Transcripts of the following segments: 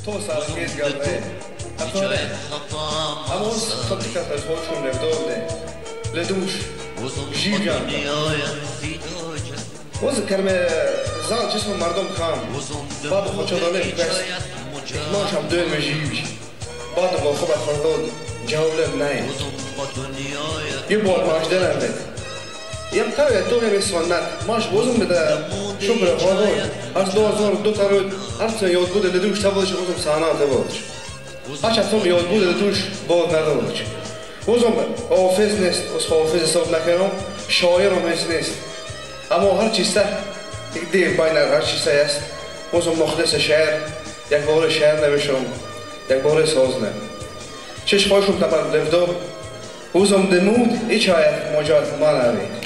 توصل كيس قلبي أفضل أموس خطك تزوجهم لفدوده لدوش جيب جامعة وز كلمة زال جسم مردم خام بعد خوشة دولين بس إحماش هم دوين مجيبش بعد با خوبت خردود جاوله بناين يبوال ماش دلم بك يم تاوية تومي بسوانات ماش بوزم بده شكرا خردود هرس 2002 تارود هرس يود بوده لدوش تبودش وزم سانات تبودش هرچ اتوم یاد بود دوش بود نداشت. وزم حافظ نیست، از حافظ حساب نکنم، شاعر هم نیست. اما هر چیزه یک دیگه بین هر چیزه است. وزم مخلص شعر، یک بار شعر نوشتم، یک بار ساز نه. چش خواهشم تبر لفدو، وزم دمود ایچ آیت مجاد من آوید.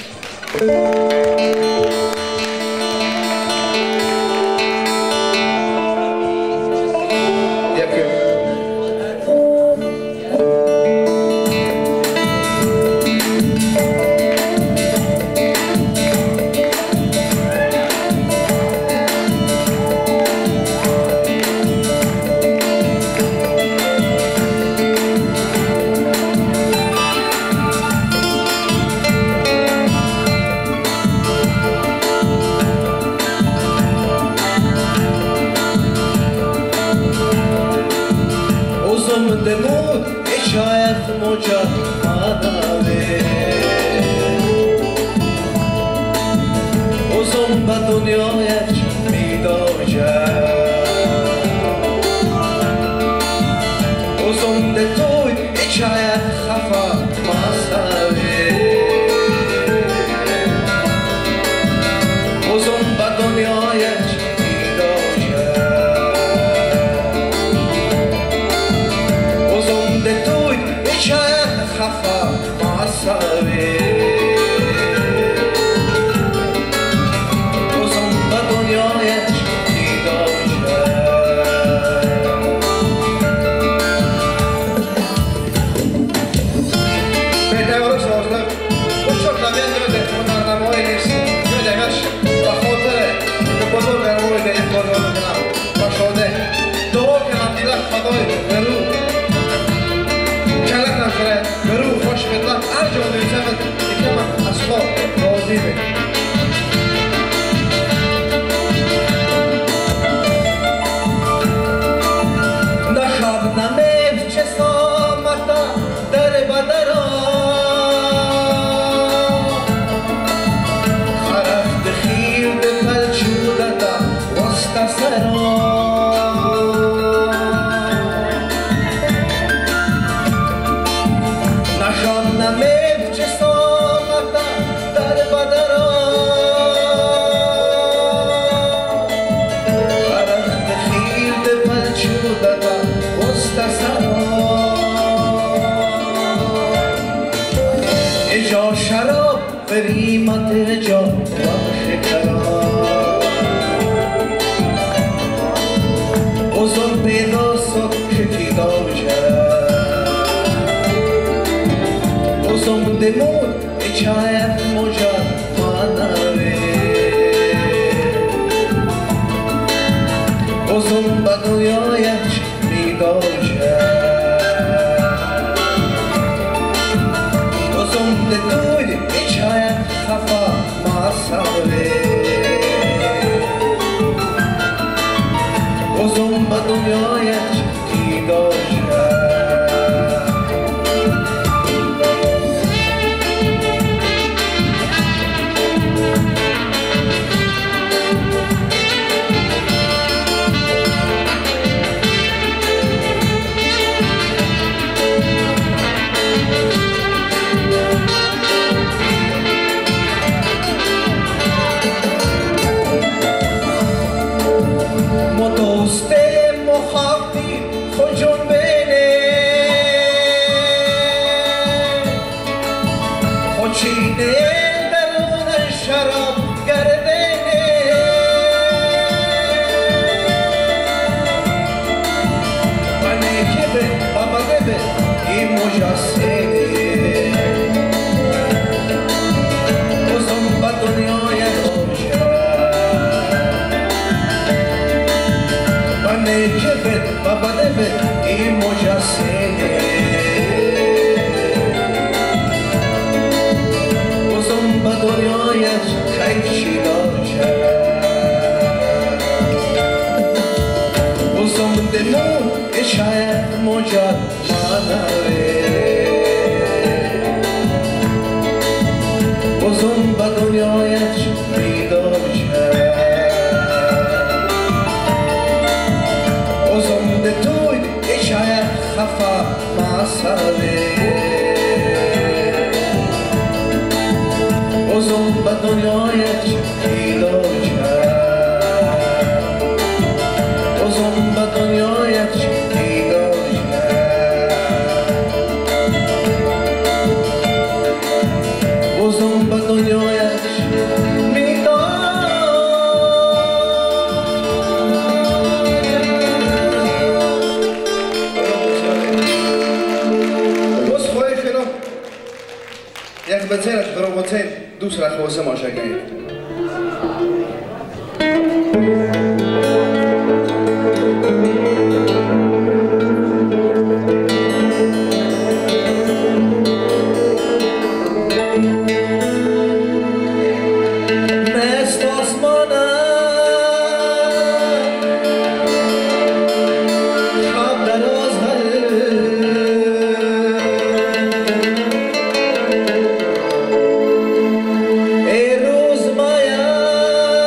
خبده این مجسمه بازم به دنیایت خیلی داشت بازم دمون شاید مجرمانه بازم به دنیایت پیدا شد بازم ده توی شاید خفا مسئله بازم به دنیایت پیدا شد بازم به دنیایت پیدا شد بازم به دنیایت یک بزنش برابطه دوست را خواسته ما شکنید مست آسمانم خواب دراز ای روز مایم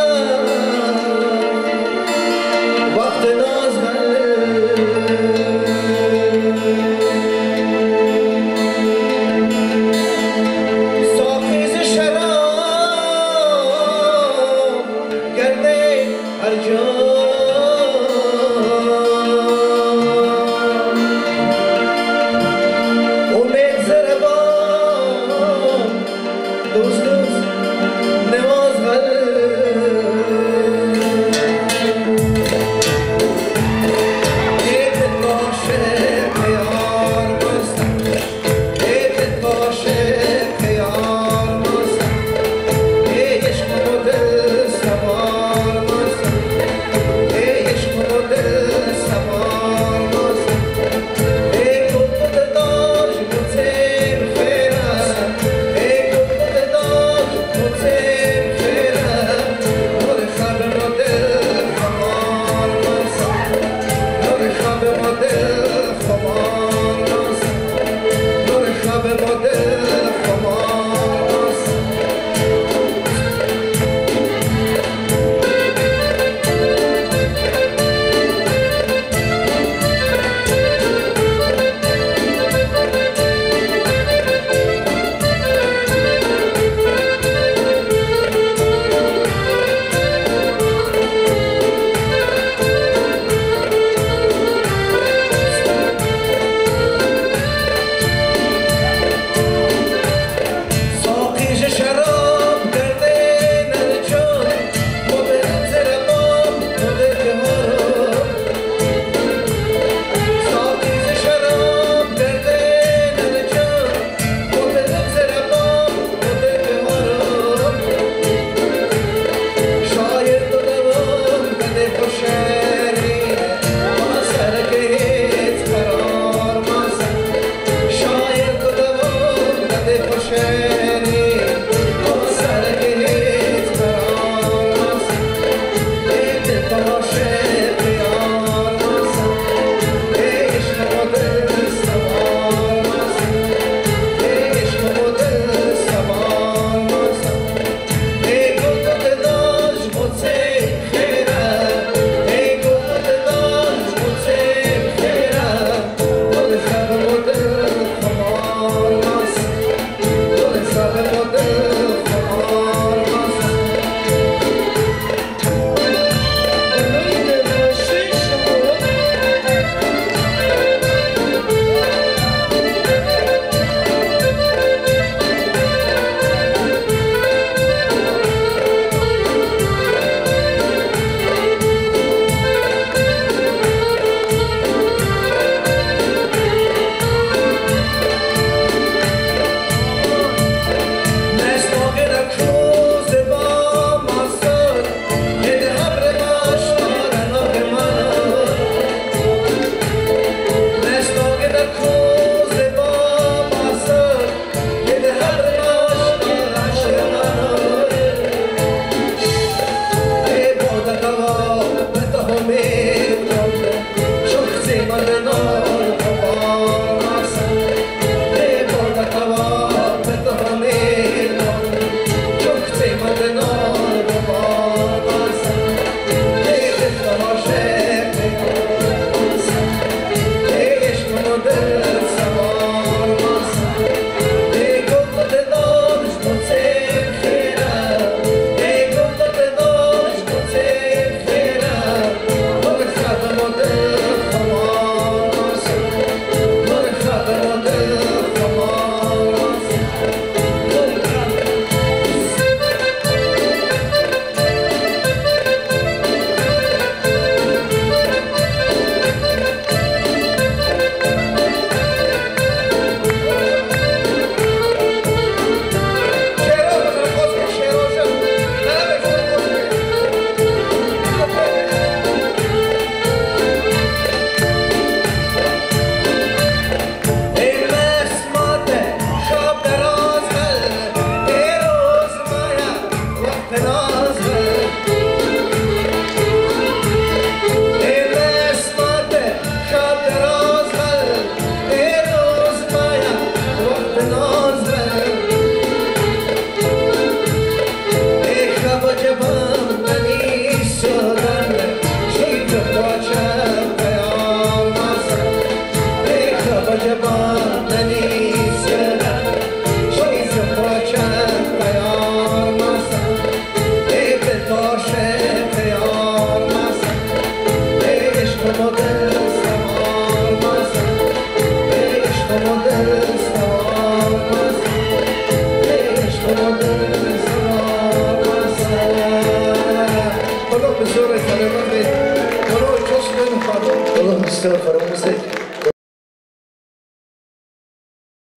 Allah müstahar فراموزه